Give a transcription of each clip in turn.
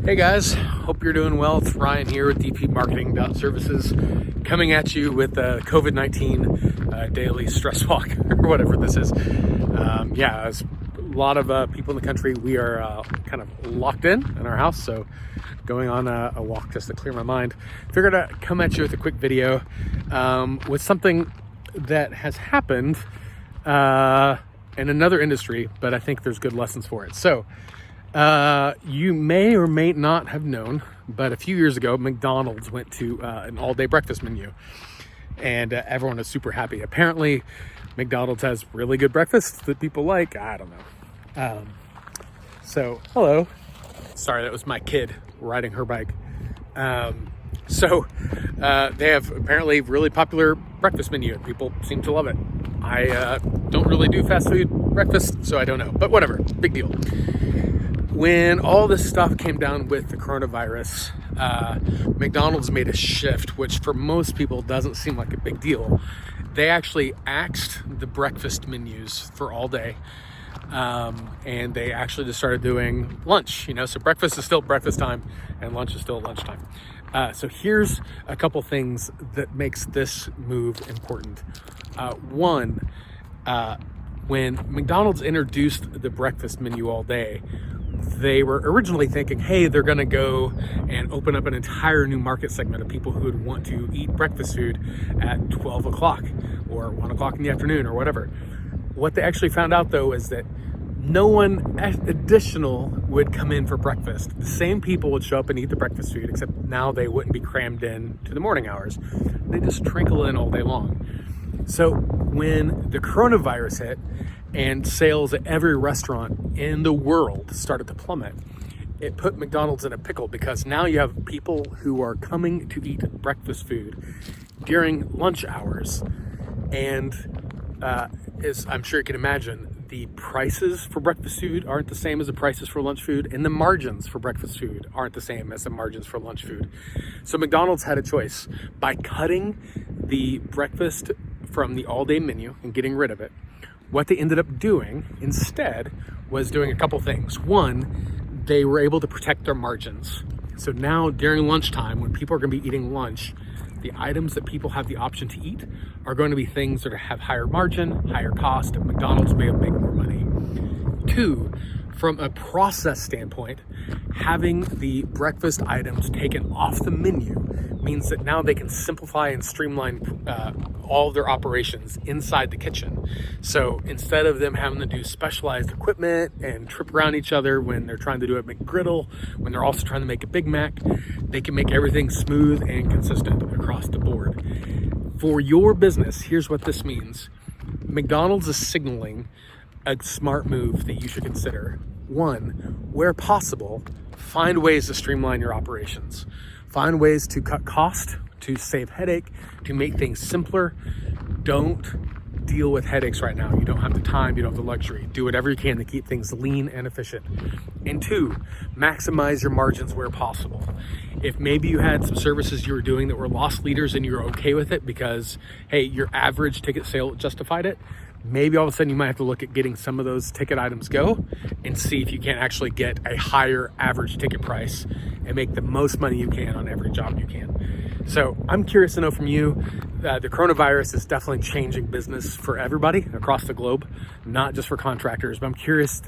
Hey guys, hope you're doing well. It's Ryan here with DP Marketing.Services coming at you with a COVID-19 daily stress walk or whatever this is. As a lot of people in the country, we are kind of locked in our house, so going on a walk just to clear my mind. Figured I'd come at you with a quick video with something that has happened in another industry, but I think there's good lessons for it. So you may or may not have known, but a few years ago, McDonald's went to an all-day breakfast menu, and everyone was super happy. Apparently, McDonald's has really good breakfast that people like. I don't know. So, hello. Sorry, that was my kid riding her bike. They have apparently really popular breakfast menu, and people seem to love it. I don't really do fast food breakfast, so I don't know, but whatever, big deal. When all this stuff came down with the coronavirus, McDonald's made a shift, which for most people doesn't seem like a big deal. They actually axed the breakfast menus for all day, and they actually just started doing lunch. So breakfast is still breakfast time, and lunch is still lunchtime. So here's a couple things that makes this move important. One, when McDonald's introduced the breakfast menu all day, they were originally thinking, hey, they're going to go and open up an entire new market segment of people who would want to eat breakfast food at 12 o'clock or 1 o'clock in the afternoon or whatever. What they actually found out, though, is that no one additional would come in for breakfast. The same people would show up and eat the breakfast food, except now they wouldn't be crammed in to the morning hours. They just trickle in all day long. So when the coronavirus hit and sales at every restaurant in the world started to plummet, it put McDonald's in a pickle, because now you have people who are coming to eat breakfast food during lunch hours. And as I'm sure you can imagine, the prices for breakfast food aren't the same as the prices for lunch food, and the margins for breakfast food aren't the same as the margins for lunch food. So McDonald's had a choice. By cutting the breakfast from the all-day menu and getting rid of it, what they ended up doing instead was doing a couple things. One, they were able to protect their margins. So now during lunchtime, when people are going to be eating lunch, the items that people have the option to eat are going to be things that have higher margin, higher cost, and McDonald's will be able to make more money. Two, from a process standpoint, having the breakfast items taken off the menu means that now they can simplify and streamline all of their operations inside the kitchen. So instead of them having to do specialized equipment and trip around each other when they're trying to do a McGriddle, when they're also trying to make a Big Mac, they can make everything smooth and consistent across the board. For your business, here's what this means. McDonald's is signaling a smart move that you should consider. One, where possible, find ways to streamline your operations. Find ways to cut cost, to save headache, to make things simpler. Don't deal with headaches right now. You don't have the time, you don't have the luxury. Do whatever you can to keep things lean and efficient. And two, maximize your margins where possible. If maybe you had some services you were doing that were loss leaders and you're okay with it because, hey, your average ticket sale justified it, maybe all of a sudden you might have to look at getting some of those ticket items go and see if you can actually get a higher average ticket price and make the most money you can on every job you can. So I'm curious to know from you, the coronavirus is definitely changing business for everybody across the globe, not just for contractors, but I'm curious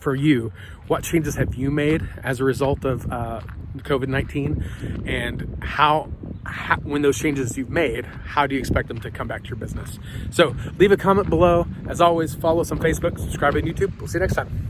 for you, what changes have you made as a result of COVID-19, and how, when those changes you've made, how do you expect them to come back to your business? So leave a comment below. As always, follow us on Facebook, subscribe on YouTube. We'll see you next time.